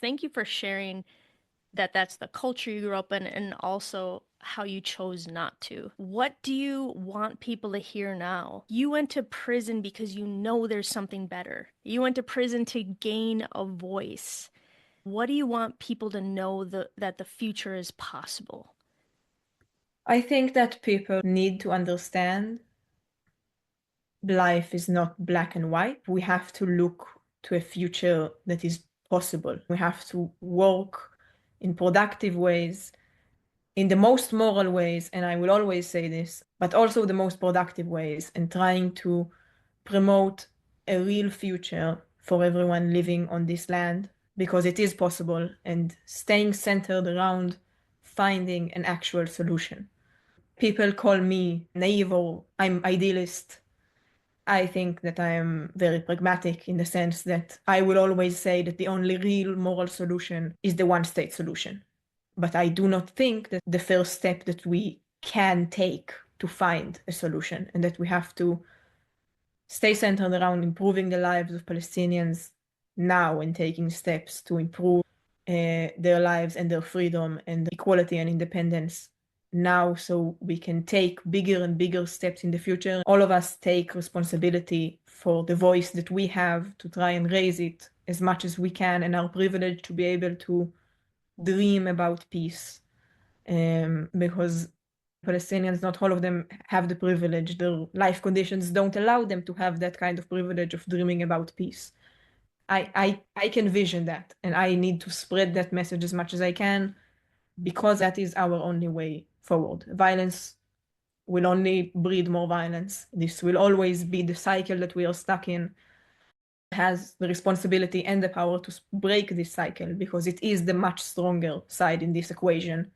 Thank you for sharing that that's the culture you grew up in and also how you chose not to. What do you want people to hear now? You went to prison because you know there's something better. You went to prison to gain a voice. What do you want people to know that the future is possible? I think that people need to understand life is not black and white. We have to look to a future that is possible. We have to work in productive ways, in the most moral ways, and I will always say this, but also the most productive ways, and trying to promote a real future for everyone living on this land because it is possible, and staying centered around finding an actual solution. People call me naive or I'm idealist. I think that I am very pragmatic in the sense that I will always say that the only real moral solution is the one state solution. But I do not think that the first step that we can take to find a solution and that we have to stay centered around improving the lives of Palestinians now and taking steps to improve their lives and their freedom and equality and independence now so we can take bigger and bigger steps in the future. All of us take responsibility for the voice that we have to try and raise it as much as we can and are privileged to be able to dream about peace. Because Palestinians, not all of them have the privilege. Their life conditions don't allow them to have that kind of privilege of dreaming about peace. I can vision that, and I need to spread that message as much as I can because that is our only way forward. Violence will only breed more violence. This will always be the cycle that we are stuck in. Has the responsibility and the power to break this cycle because it is the much stronger side in this equation.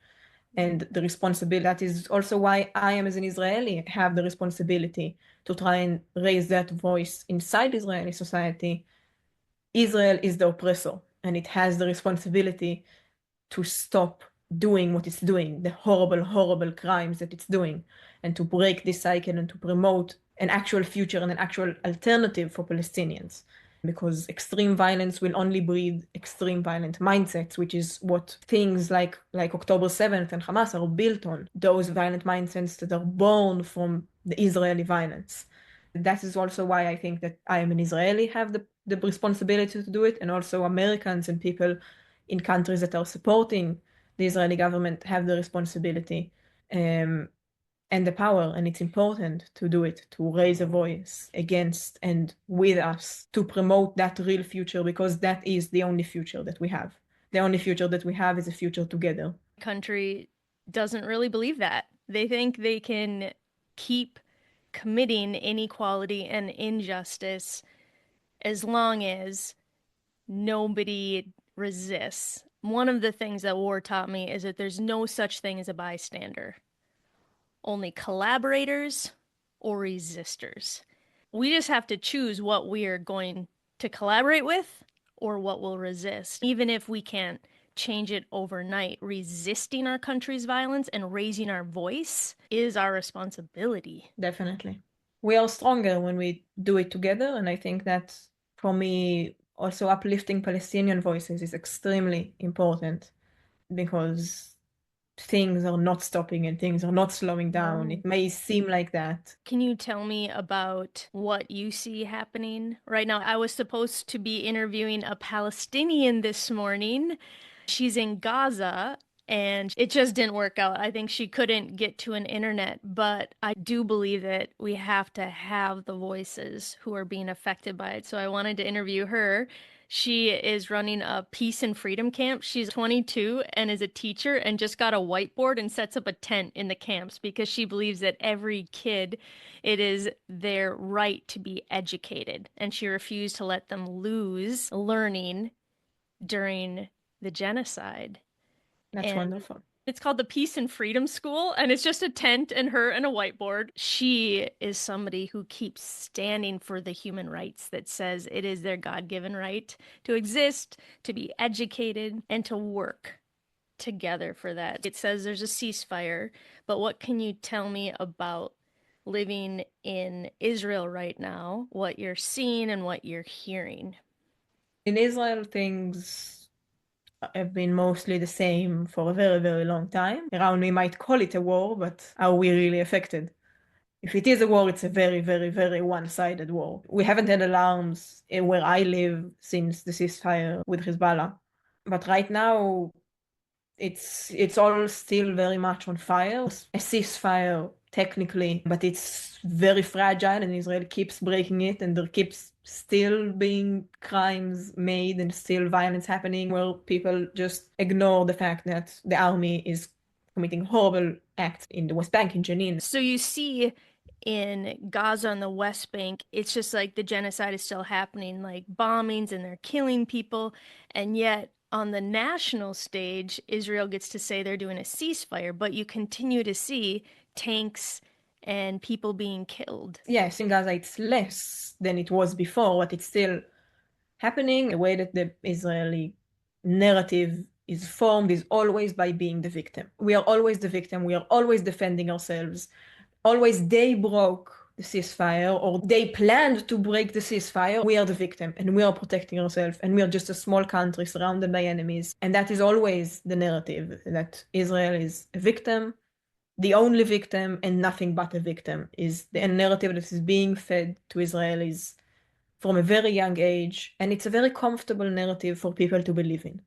And the responsibility, that is also why I am, as an Israeli, have the responsibility to try and raise that voice inside Israeli society. Israel is the oppressor, and it has the responsibility to stop doing what it's doing, the horrible, horrible crimes that it's doing, and to break this cycle and to promote an actual future and an actual alternative for Palestinians. Because extreme violence will only breed extreme violent mindsets, which is what things like October 7th and Hamas are built on, those violent mindsets that are born from the Israeli violence. That is also why I think that I am an Israeli, have the responsibility to do it, and also Americans and people in countries that are supporting the Israeli government have the responsibility um, and the power, and it's important to do it, to raise a voice against and with us to promote that real future, because that is the only future that we have. The only future that we have is a future together. Country doesn't really believe that. They think they can keep committing inequality and injustice as long as nobody resists. One of the things that war taught me is that there's no such thing as a bystander, only collaborators or resistors. We just have to choose what we are going to collaborate with or what will resist. Even if we can't change it overnight, resisting our country's violence and raising our voice is our responsibility. Definitely. We are stronger when we do it together, and I think that for me, also uplifting Palestinian voices is extremely important because things are not stopping and things are not slowing down. No. It may seem like that. Can you tell me about what you see happening right now? I was supposed to be interviewing a Palestinian this morning. She's in Gaza and it just didn't work out. I think she couldn't get to an internet, but I do believe that we have to have the voices who are being affected by it. So I wanted to interview her. She is running a peace and freedom camp. She's 22 and is a teacher and just got a whiteboard and sets up a tent in the camps because she believes that every kid, it is their right to be educated. And she refused to let them lose learning during the genocide. That's And wonderful. it's called the Peace and Freedom School, and it's just a tent and her and a whiteboard. She is somebody who keeps standing for the human rights that says it is their God-given right to exist, to be educated, and to work together for that. It says there's a ceasefire, but what can you tell me about living in Israel right now, what you're seeing and what you're hearing? In Israel, things have been mostly the same for a very, very long time. Around we might call it a war, but are we really affected? If it is a war, it's a very, very, very one-sided war. We haven't had alarms where I live since the ceasefire with Hezbollah. But right now, it's all still very much on fire. A ceasefire, technically, but it's very fragile, and Israel keeps breaking it, and there keeps still being crimes made and still violence happening where people just ignore the fact that the army is committing horrible acts in the West Bank, in Jenin. So you see in Gaza and the West Bank, it's just like the genocide is still happening, like bombings and they're killing people. And yet on the national stage, Israel gets to say they're doing a ceasefire, but you continue to see tanks and people being killed. Yes, in Gaza it's less than it was before, but it's still happening. The way that the Israeli narrative is formed is always by being the victim. We are always the victim. We are always defending ourselves. Always they broke the ceasefire or they planned to break the ceasefire. We are the victim and we are protecting ourselves and we are just a small country surrounded by enemies. And that is always the narrative, that Israel is a victim, the only victim and nothing but a victim. Is the narrative that is being fed to Israelis from a very young age, and it's a very comfortable narrative for people to believe in.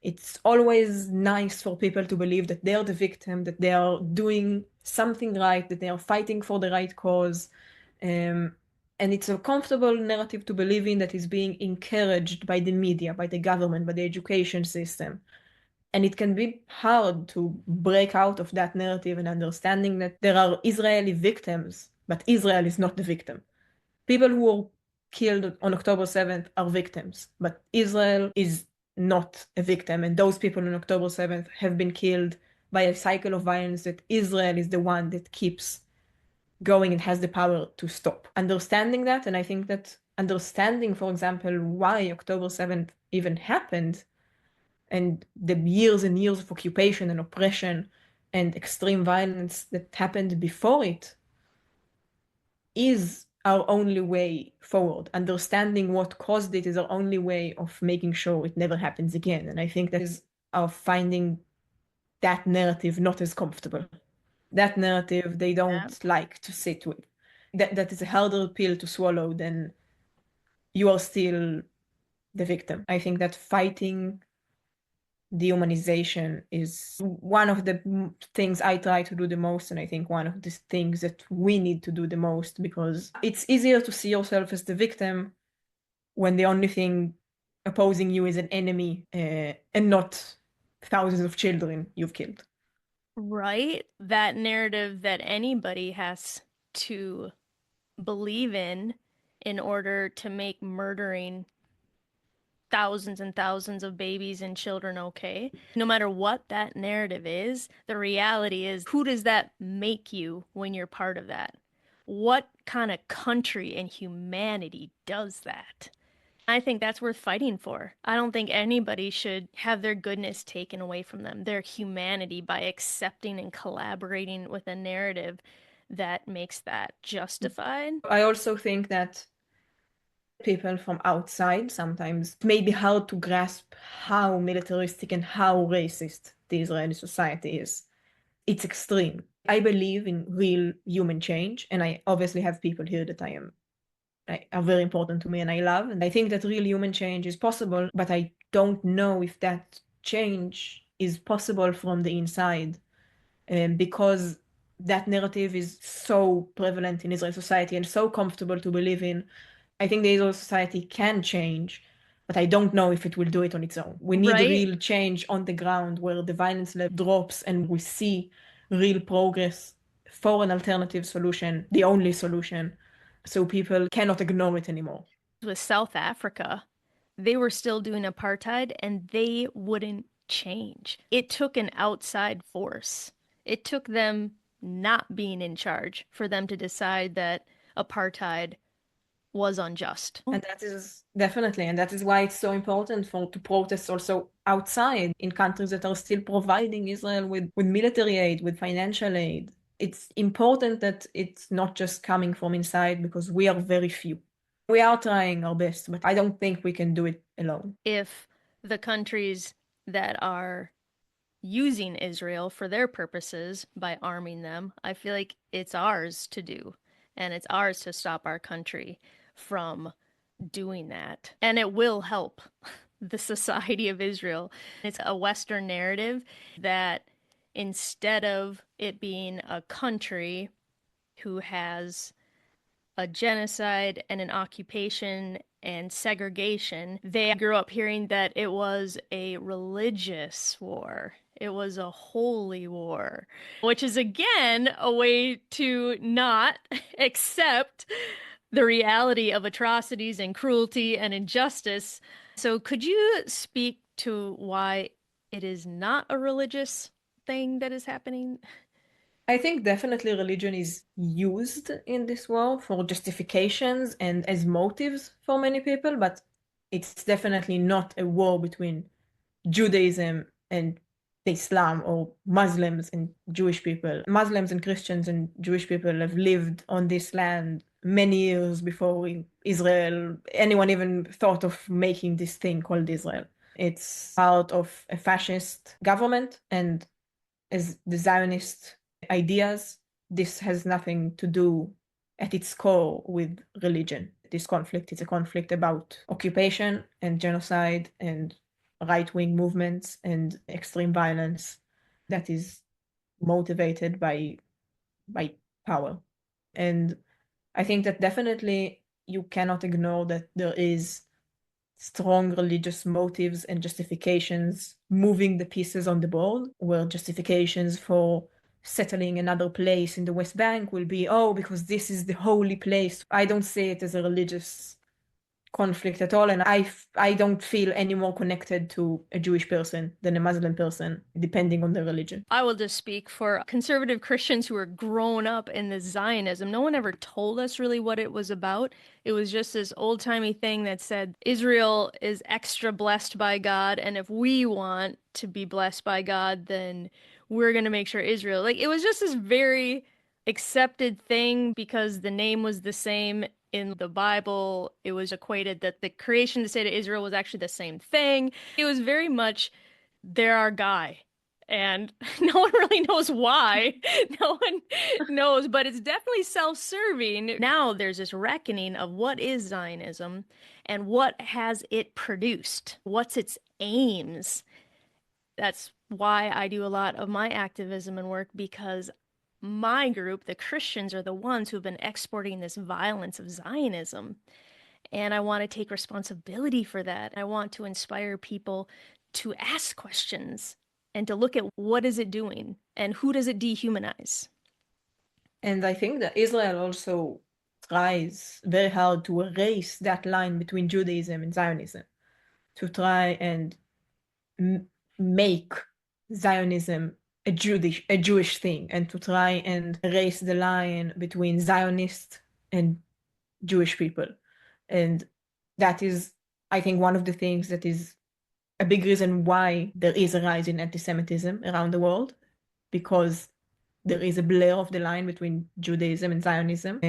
It's always nice for people to believe that they are the victim, that they are doing something right, that they are fighting for the right cause. And it's a comfortable narrative to believe in that is being encouraged by the media, by the government, by the education system. And it can be hard to break out of that narrative and understanding that there are Israeli victims, but Israel is not the victim. People who were killed on October 7th are victims, but Israel is not a victim. And those people on October 7th have been killed by a cycle of violence that Israel is the one that keeps going and has the power to stop. Understanding that, and I think that understanding, for example, why October 7th even happened, and the years and years of occupation and oppression and extreme violence that happened before it, is our only way forward. Understanding what caused it is our only way of making sure it never happens again. And I think that is our finding that narrative not as comfortable. That narrative they don't like to sit with. That is a harder pill to swallow than you are still the victim. I think that fighting dehumanization is one of the things I try to do the most, and I think one of the things that we need to do the most, because it's easier to see yourself as the victim when the only thing opposing you is an enemy and not thousands of children you've killed. Right? That narrative that anybody has to believe in order to make murdering thousands and thousands of babies and children okay. No matter what that narrative is, the reality is, who does that make you when you're part of that? What kind of country and humanity does that? I think that's worth fighting for. I don't think anybody should have their goodness taken away from them, their humanity, by accepting and collaborating with a narrative that makes that justified. I also think that people from outside sometimes it may be hard to grasp how militaristic and how racist the Israeli society is. It's extreme. I believe in real human change, and I obviously have people here that are very important to me and I love, and I think that real human change is possible, but I don't know if that change is possible from the inside, because that narrative is so prevalent in Israeli society and so comfortable to believe in. I think the Israeli society can change, but I don't know if it will do it on its own. We need Right? real change on the ground where the violence level drops and we see real progress for an alternative solution, the only solution, so people cannot ignore it anymore. With South Africa, they were still doing apartheid and they wouldn't change. It took an outside force. It took them not being in charge for them to decide that apartheid was unjust. And that is definitely, and that is why it's so important to protest also outside in countries that are still providing Israel with military aid, with financial aid. It's important that it's not just coming from inside, because we are very few. We are trying our best, but I don't think we can do it alone. If the countries that are using Israel for their purposes by arming them. I feel like it's ours to do, and it's ours to stop our country from doing that. And it will help the society of Israel. It's a Western narrative that instead of it being a country who has a genocide and an occupation and segregation, they grew up hearing that it was a religious war. It was a holy war, which is again a way to not accept the reality of atrocities and cruelty and injustice. So, could you speak to why it is not a religious thing that is happening? I think definitely religion is used in this war for justifications and as motives for many people, but it's definitely not a war between Judaism and Islam or Muslims and Jewish people. Muslims and Christians and Jewish people have lived on this land many years before Israel, anyone even thought of making this thing called Israel. It's part of a fascist government, and as the Zionist ideas, this has nothing to do at its core with religion. This conflict is a conflict about occupation and genocide and right-wing movements and extreme violence that is motivated by power. And I think that definitely you cannot ignore that there is strong religious motives and justifications moving the pieces on the board, where justifications for settling another place in the West Bank will be, oh, because this is the holy place. I don't see it as a religious conflict at all, and I don't feel any more connected to a Jewish person than a Muslim person, depending on their religion. I will just speak for conservative Christians who are grown up in this Zionism. No one ever told us really what it was about. It was just this old-timey thing that said Israel is extra blessed by God, and if we want to be blessed by God, then we're going to make sure Israel. Like it was just this very accepted thing because the name was the same in the Bible. It was equated that the creation of the state of Israel was actually the same thing. It was very much they're our guy. And no one really knows why. No one knows, but it's definitely self-serving. Now there's this reckoning of what is Zionism and what has it produced? What's its aims? That's why I do a lot of my activism and work because my group, the Christians, are the ones who've been exporting this violence of Zionism. And I want to take responsibility for that. I want to inspire people to ask questions and to look at what is it doing and who does it dehumanize. And I think that Israel also tries very hard to erase that line between Judaism and Zionism, to try and make Zionism a Jewish thing, and to try and erase the line between Zionist and Jewish people. And that is, I think, one of the things that is a big reason why there is a rise in anti-Semitism around the world, because there is a blur of the line between Judaism and Zionism.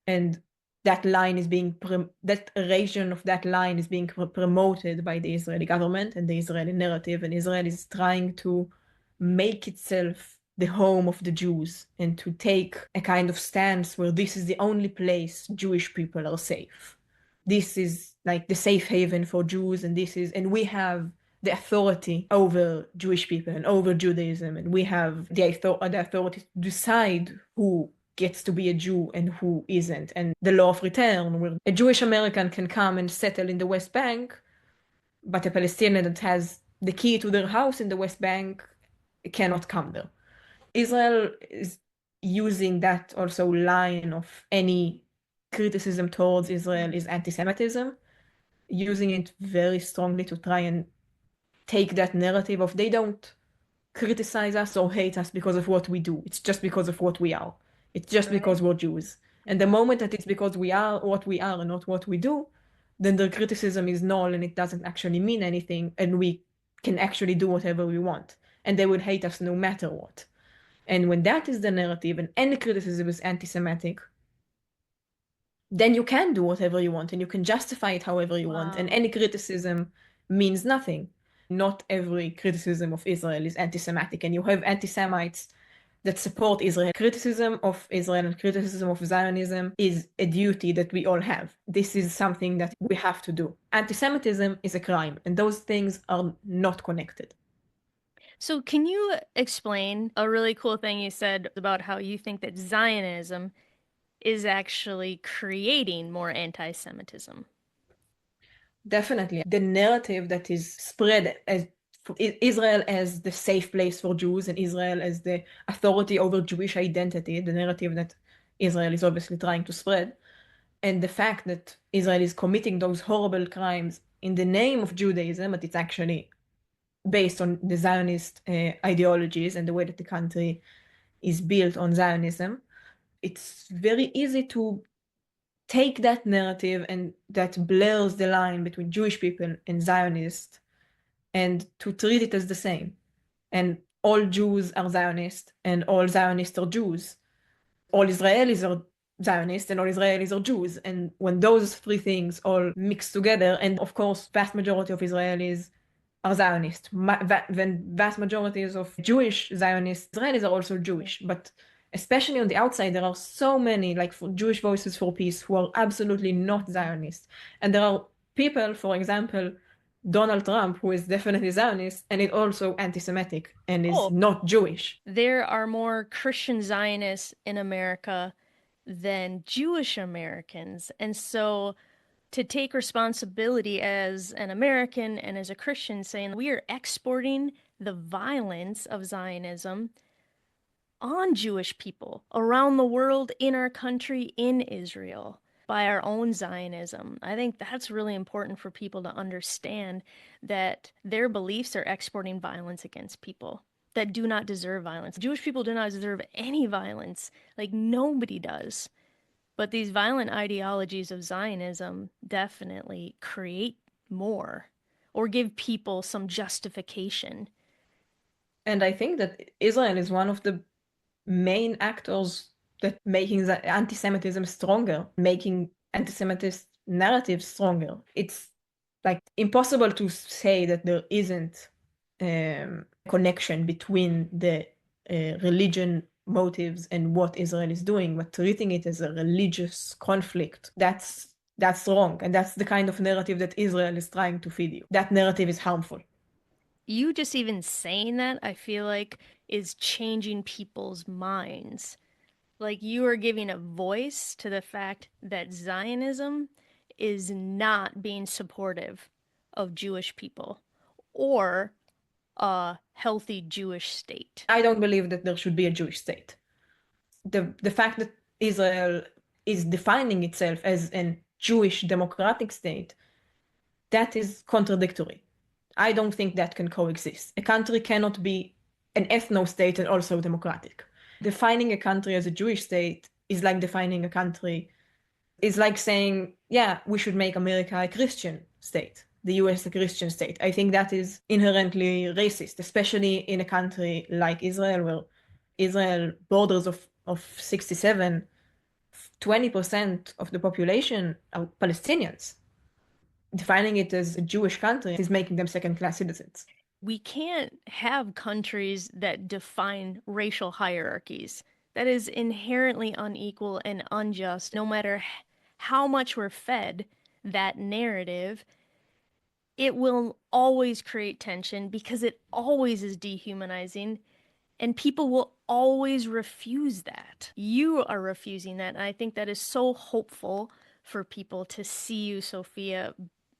And that line is being, that erasure of that line is being promoted by the Israeli government and the Israeli narrative. And Israel is trying to make itself the home of the Jews and to take a kind of stance where this is the only place Jewish people are safe. This is like the safe haven for Jews, and we have the authority over Jewish people and over Judaism, and we have the authority to decide who gets to be a Jew and who isn't. And the law of return, where a Jewish American can come and settle in the West Bank, but a Palestinian that has the key to their house in the West Bank cannot come there. Israel is using that also line of any criticism towards Israel is anti-Semitism, using it very strongly to try and take that narrative of they don't criticize us or hate us because of what we do. It's just because of what we are. It's just because we're Jews. And the moment that it's because we are what we are and not what we do, then the criticism is null and it doesn't actually mean anything, and we can actually do whatever we want. And they would hate us no matter what. And when that is the narrative and any criticism is anti-Semitic, then you can do whatever you want and you can justify it however you want. And Wow. any criticism means nothing. Not every criticism of Israel is anti-Semitic, and you have anti-Semites that support Israel. Criticism of Israel and criticism of Zionism is a duty that we all have. This is something that we have to do. Anti-Semitism is a crime, and those things are not connected. So, can you explain a really cool thing you said about how you think that Zionism is actually creating more anti-Semitism? Definitely. The narrative that is spread as Israel as the safe place for Jews and Israel as the authority over Jewish identity, the narrative that Israel is obviously trying to spread, and the fact that Israel is committing those horrible crimes in the name of Judaism, but it's actually based on the Zionist ideologies and the way that the country is built on Zionism. It's very easy to take that narrative and that blurs the line between Jewish people and Zionists and to treat it as the same. And all Jews are Zionists and all Zionists are Jews. All Israelis are Zionists and all Israelis are Jews. And when those three things all mix together, and of course, vast majority of Israelis are Zionist. When vast majorities of Jewish Zionists, Israelis are also Jewish, but especially on the outside, there are so many, like for Jewish Voices for Peace, who are absolutely not Zionist. And there are people, for example, Donald Trump, who is definitely Zionist, and is also anti-Semitic and is Oh, not Jewish. there are more Christian Zionists in America than Jewish Americans. And so to take responsibility as an American and as a Christian, saying we are exporting the violence of Zionism on Jewish people around the world, in our country, in Israel, by our own Zionism. I think that's really important for people to understand that their beliefs are exporting violence against people that do not deserve violence. Jewish people do not deserve any violence, like nobody does. But these violent ideologies of Zionism definitely create more or give people some justification. And I think that Israel is one of the main actors that making the anti-Semitism stronger, making anti-Semitist narratives stronger. It's like impossible to say that there isn't connection between the religion motives and what Israel is doing, but treating it as a religious conflict, that's wrong. And that's the kind of narrative that Israel is trying to feed you. That narrative is harmful. You just even saying that, I feel like, is changing people's minds. Like you are giving a voice to the fact that Zionism is not being supportive of Jewish people or a healthy Jewish state. I don't believe that there should be a Jewish state. The fact that Israel is defining itself as a Jewish democratic state, that is contradictory. I don't think that can coexist. A country cannot be an ethno state and also democratic. Defining a country as a Jewish state is like defining a country, is like saying, yeah, we should make America a Christian state, the US a Christian state. I think that is inherently racist, especially in a country like Israel, where Israel borders of 67, 20% of the population are Palestinians. Defining it as a Jewish country is making them second-class citizens. We can't have countries that define racial hierarchies. That is inherently unequal and unjust, no matter how much we're fed that narrative. It will always create tension because it always is dehumanizing, and people will always refuse that. You are refusing that, and I think that is so hopeful for people to see you, Sophia,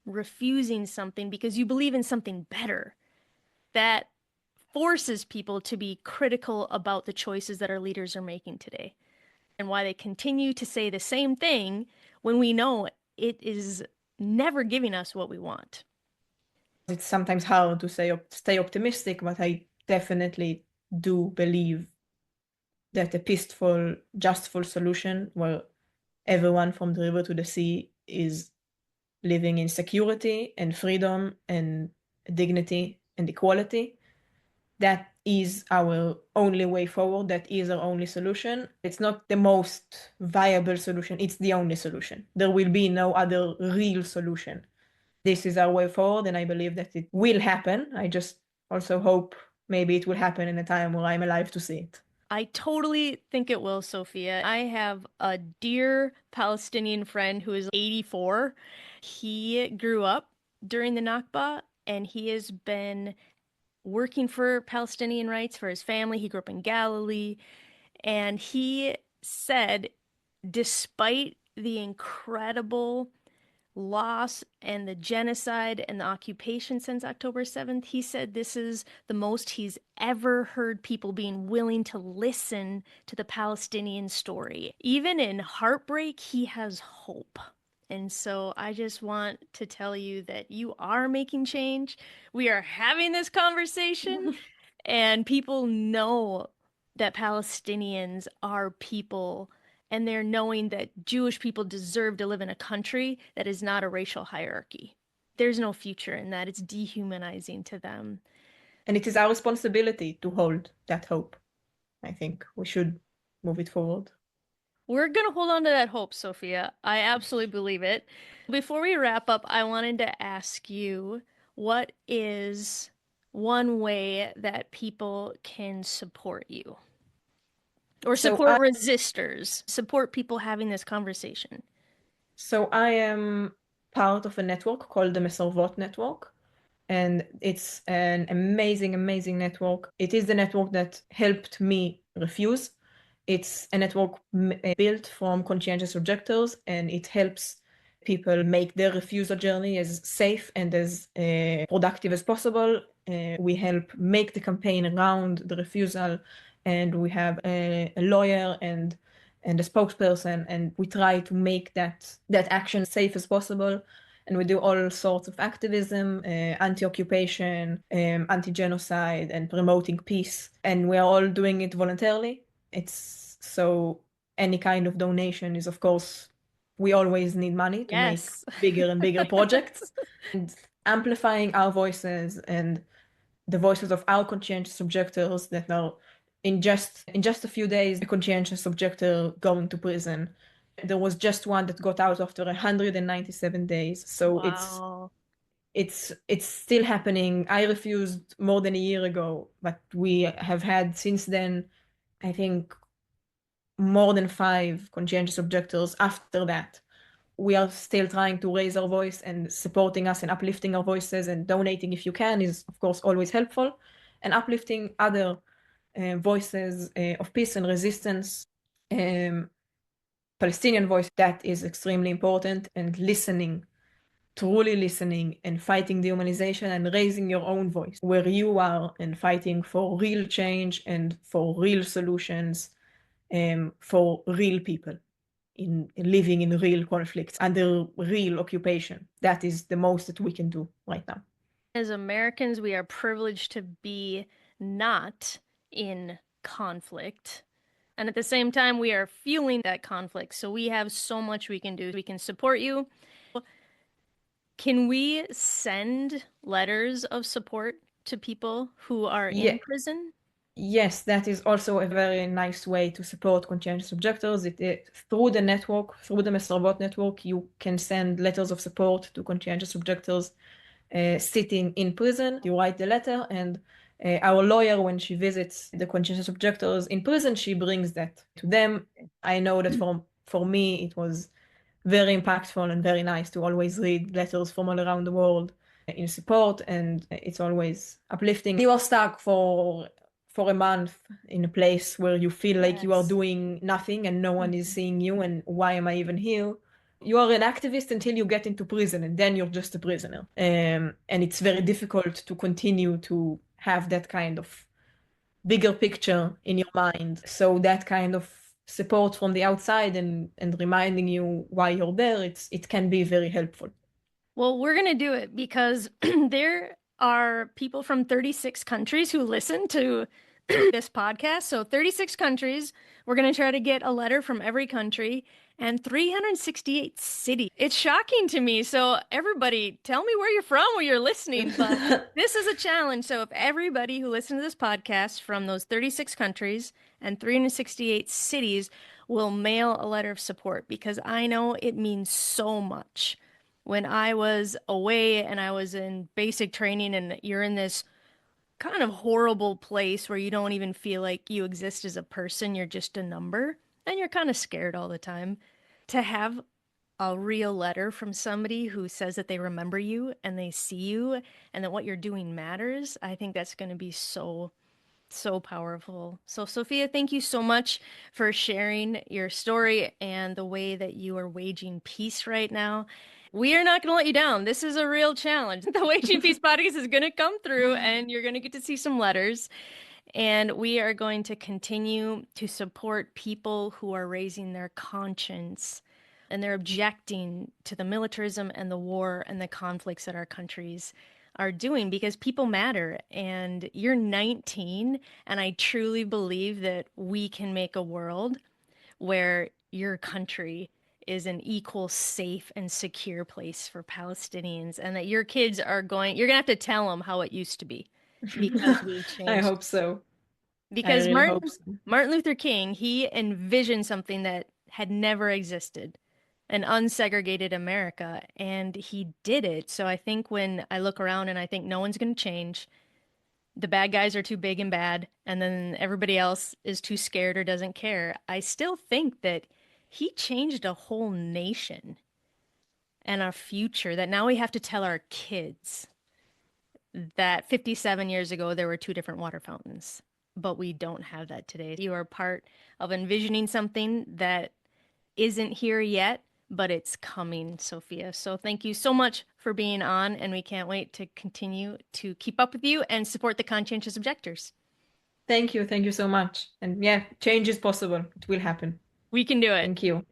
refusing something because you believe in something better that forces people to be critical about the choices that our leaders are making today and why they continue to say the same thing when we know it is never giving us what we want. It's sometimes hard to say stay optimistic, but I definitely do believe that a peaceful, justful solution where everyone from the river to the sea is living in security and freedom and dignity and equality, that is our only way forward. That is our only solution. It's not the most viable solution. It's the only solution. There will be no other real solution. This is our way forward, and I believe that it will happen. I just also hope maybe it will happen in a time where I'm alive to see it. I totally think it will, Sophia. I have a dear Palestinian friend who is 84. He grew up during the Nakba and he has been working for Palestinian rights for his family. He grew up in Galilee and he said, despite the incredible loss and the genocide and the occupation since October 7th, he said this is the most he's ever heard people being willing to listen to the Palestinian story. Even in heartbreak, he has hope. And so I just want to tell you that you are making change. We are having this conversation, and people know that Palestinians are people and they're knowing that Jewish people deserve to live in a country that is not a racial hierarchy. There's no future in that. It's dehumanizing to them. And it is our responsibility to hold that hope. I think we should move it forward. We're going to hold on to that hope, Sophia. I absolutely believe it. Before we wrap up, I wanted to ask you, what is one way that people can support you? Or So support resistors, support people having this conversation. I am part of a network called the Mesorvot Network, and it's an amazing, amazing network. It is the network that helped me refuse. It's a network built from conscientious objectors, and it helps people make their refusal journey as safe and as productive as possible. We help make the campaign around the refusal, and we have a lawyer and a spokesperson, and we try to make that action safe as possible. And we do all sorts of activism, anti-occupation, anti-genocide, and promoting peace. And we are all doing it voluntarily. It's so any kind of donation is, of course, we always need money to make Yes. bigger and bigger projects. And amplifying our voices and the voices of our conscientious objectors that are in just a few days, a conscientious objector going to prison. There was just one that got out after 197 days. So Wow. it's still happening. I refused more than a year ago, but we have had since then, I think, more than 5 conscientious objectors after that. We are still trying to raise our voice, and supporting us and uplifting our voices and donating if you can is, of course, always helpful. And uplifting other voices of peace and resistance, um, Palestinian voice, that is extremely important. And listening, truly listening, and fighting dehumanization and raising your own voice where you are, and fighting for real change and for real solutions, for real people in living in real conflicts under real occupation. That is the most that we can do right now. As Americans, we are privileged to be not in conflict. And at the same time, we are fueling that conflict. So we have so much we can do. We can support you. Can we send letters of support to people who are Yeah, in prison? yes, that is also a very nice way to support conscientious objectors. Through the network, through the Mesrabot network, you can send letters of support to conscientious objectors sitting in prison. You write the letter, and our lawyer, when she visits the conscientious objectors in prison, she brings that to them. I know that for me, it was very impactful and very nice to always read letters from all around the world in support, and it's always uplifting. You are stuck for a month in a place where you feel like you are Yes. doing nothing and no one is Mhm. seeing you, and why am I even here? You are an activist until you get into prison, and then you're just a prisoner. And it's very difficult to continue to have that kind of bigger picture in your mind. So that kind of support from the outside, and reminding you why you're there, it can be very helpful. Well, we're going to do it because there are people from 36 countries who listen to this podcast. So 36 countries. We're going to try to get a letter from every country and 368 cities. It's shocking to me. So everybody, tell me where you're from, where you're listening. But this is a challenge. So if everybody who listens to this podcast from those 36 countries and 368 cities will mail a letter of support, because I know it means so much. when I was away and I was in basic training, and you're in this kind of horrible place where you don't even feel like you exist as a person, you're just a number, and you're kind of scared all the time. To have a real letter from somebody who says that they remember you and they see you and that what you're doing matters, I think that's going to be so powerful. So, Sophia, thank you so much for sharing your story and the way that you are waging peace right now. We are not going to let you down. This is a real challenge. The Waging Peace podcast is going to come through, and you're going to get to see some letters. And we are going to continue to support people who are raising their conscience and they're objecting to the militarism and the war and the conflicts that our countries are doing because people matter. And you're 19, and I truly believe that we can make a world where your country is an equal, safe, and secure place for Palestinians, and that your kids are you're going to have to tell them how it used to be because we've I changed. hope so. I Because really hope so. Martin Luther King, he envisioned something that had never existed, an unsegregated America, and he did it. So I think when I look around and I think no one's going to change, the bad guys are too big and bad, and then everybody else is too scared or doesn't care. I still think that he changed a whole nation and our future that now we have to tell our kids that 57 years ago there were two different water fountains, but we don't have that today. You are part of envisioning something that isn't here yet, but it's coming, Sophia. So thank you so much for being on, and we can't wait to continue to keep up with you and support the conscientious objectors. Thank you. Thank you so much. And yeah, change is possible. It will happen. We can do it. Thank you.